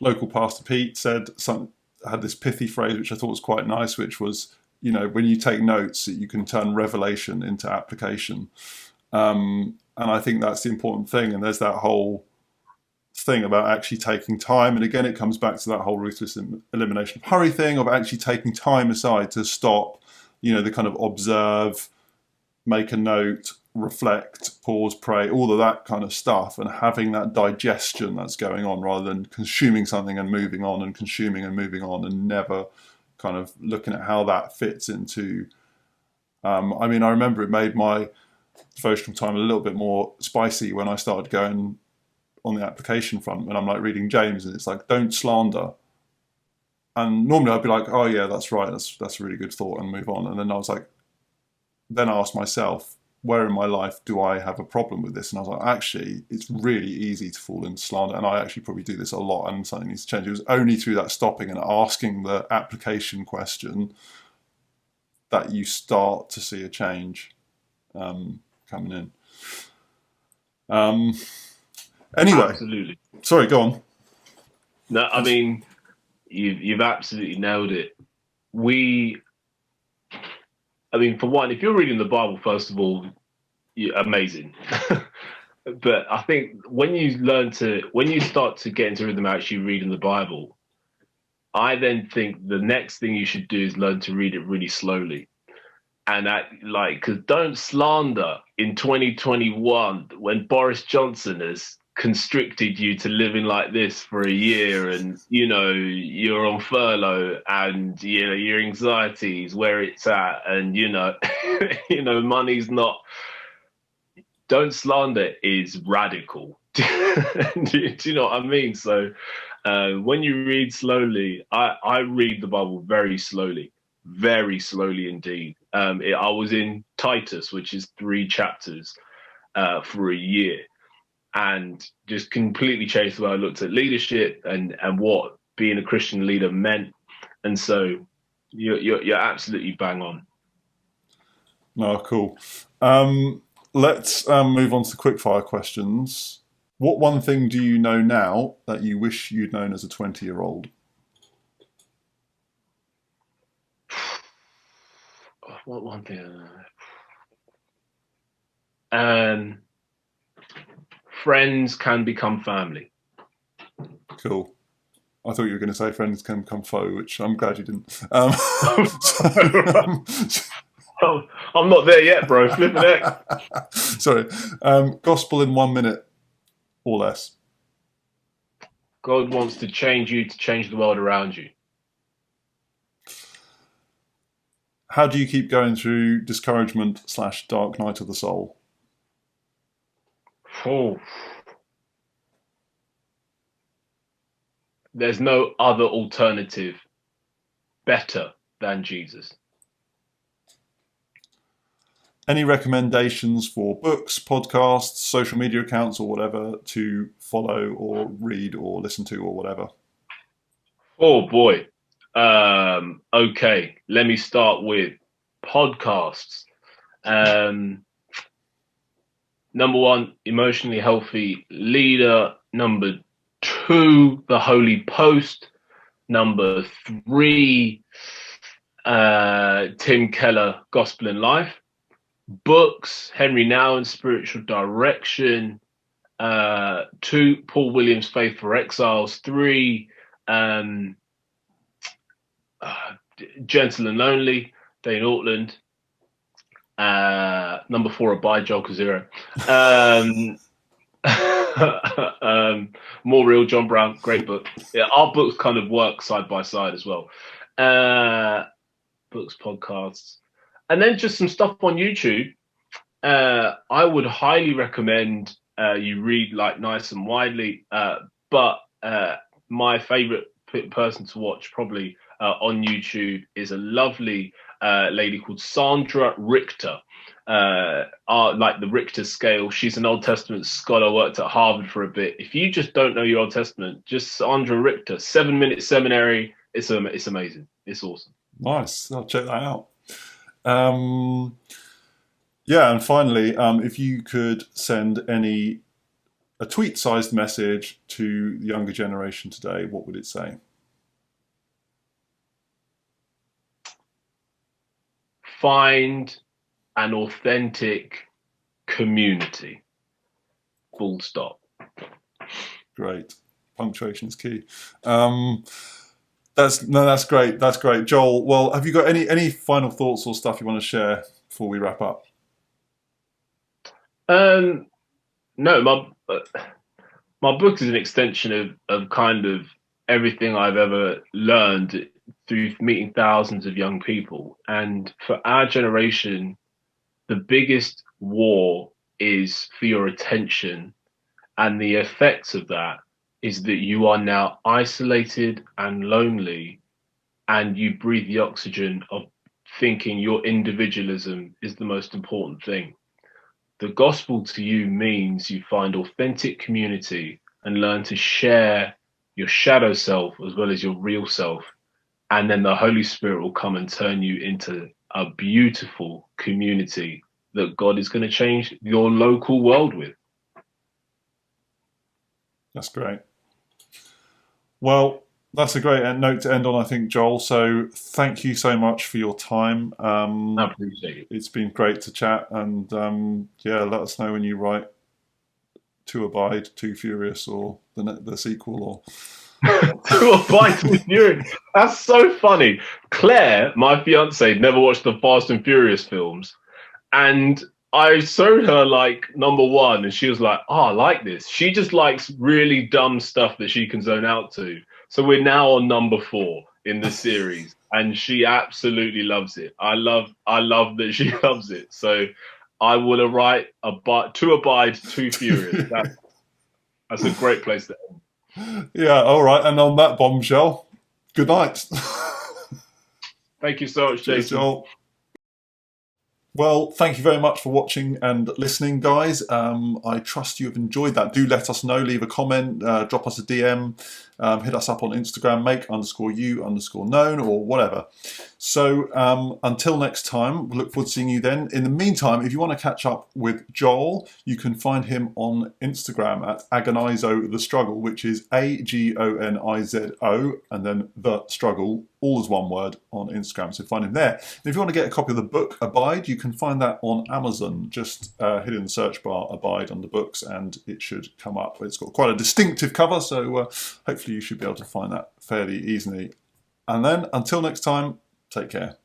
S1: local Pastor Pete had this pithy phrase which I thought was quite nice, which was, when you take notes, you can turn revelation into application. And I think that's the important thing. And there's that whole thing about actually taking time. And again, it comes back to that whole ruthless elimination of hurry thing, of actually taking time aside to stop, the kind of observe, make a note, reflect, pause, pray, all of that kind of stuff, and having that digestion that's going on rather than consuming something and moving on and consuming and moving on and never kind of looking at how that fits into. I remember it made my devotional time a little bit more spicy when I started going on the application front, when I'm like reading James and it's like, don't slander. And normally I'd be like, oh yeah, that's right, that's a really good thought, and move on. And then I was like, then I asked myself, where in my life do I have a problem with this? And I was like, actually, it's really easy to fall into slander, and I actually probably do this a lot, and something needs to change. It was only through that stopping and asking the application question that you start to see a change coming in. Anyway, absolutely. Sorry, go on.
S2: No, I mean, you've absolutely nailed it. For one, if you're reading the Bible, first of all, you're amazing. But I think when you start to get into rhythm actually reading the Bible, I then think the next thing you should do is learn to read it really slowly. And because don't slander in 2021 when Boris Johnson has constricted you to living like this for a year, and you're on furlough, and your anxiety is where it's at, and money's not. Don't slander is radical. Do you know what I mean? So when you read slowly, I read the Bible very slowly indeed. I was in Titus, which is 3 chapters for a year, and just completely changed the way I looked at leadership and what being a Christian leader meant. And so you're absolutely bang on.
S1: No, cool. Let's move on to the quickfire questions. What one thing do you know now that you wish you'd known as a 20-year-old?
S2: What one thing? Friends can become family.
S1: Cool. I thought you were going to say friends can become foe, which I'm glad you didn't.
S2: I'm not there yet, bro. Flipping heck.
S1: Sorry. Gospel in 1 minute or less.
S2: God wants to change you to change the world around you.
S1: How do you keep going through discouragement / dark night of the soul?
S2: Oh. There's no other alternative better than Jesus.
S1: Any recommendations for books, podcasts, social media accounts, or whatever to follow or read or listen to or whatever?
S2: Oh boy. Okay, let me start with podcasts. Number 1, Emotionally Healthy Leader. Number 2, The Holy Post. Number 3, Tim Keller, Gospel in Life. Books, Henry Nouwen, Spiritual Direction. 2, Paul Williams, Faith for Exiles. 3, Gentle and Lonely, Dane Ortland. Number 4, Abide, Joel Kaziro. More Real, John Brown, great book. Yeah, our books kind of work side by side as well. Books, podcasts, and then just some stuff on YouTube. I would highly recommend you read like Nice and Widely, but my favorite person to watch probably on YouTube is a lovely lady called Sandra Richter. Like the Richter scale. She's an Old Testament scholar, worked at Harvard for a bit. If you just don't know your Old Testament, just Sandra Richter, 7-minute seminary. It's amazing. It's awesome.
S1: Nice. I'll check that out. Yeah, and finally, if you could send a tweet-sized message to the younger generation today, what would it say?
S2: Find an authentic community. Full stop.
S1: Great. Punctuation is key. That's great. That's great, Joel. Well, have you got any final thoughts or stuff you want to share before we wrap up?
S2: No, my book is an extension of kind of everything I've ever learned through meeting thousands of young people. And for our generation, the biggest war is for your attention. And the effects of that is that you are now isolated and lonely, and you breathe the oxygen of thinking your individualism is the most important thing. The gospel to you means you find authentic community and learn to share your shadow self as well as your real self. And then the Holy Spirit will come and turn you into a beautiful community that God is going to change your local world with.
S1: That's great. Well, that's a great note to end on, I think, Joel. So thank you so much for your time.
S2: I appreciate it.
S1: It's been great to chat, and yeah, let us know when you write To Abide, Too Furious, or the sequel, or
S2: To Abide, Too Furious. That's so funny. Claire, my fiance, never watched the Fast and Furious films, and I showed her like number one, and she was like, "Oh, I like this." She just likes really dumb stuff that she can zone out to. So we're now on number 4 in the series, and she absolutely loves it. I love that she loves it. So I will write To Abide, Too Furious. That's a great place to end.
S1: Yeah, all right. And on that bombshell, good night.
S2: Thank you so much,
S1: Cheers,
S2: Jason.
S1: Joel. Well, thank you very much for watching and listening, guys. I trust you have enjoyed that. Do let us know, leave a comment, drop us a DM, hit us up on Instagram, make_you_known, or whatever. So until next time, we look forward to seeing you then. In the meantime, if you want to catch up with Joel, you can find him on Instagram at Agonizo the Struggle, which is AGONIZO, and then the struggle, all as one word, on Instagram. So find him there. And if you want to get a copy of the book Abide, you can find that on Amazon. Just hit in the search bar Abide under books, and it should come up. It's got quite a distinctive cover, so hopefully you should be able to find that fairly easily. And then until next time, take care.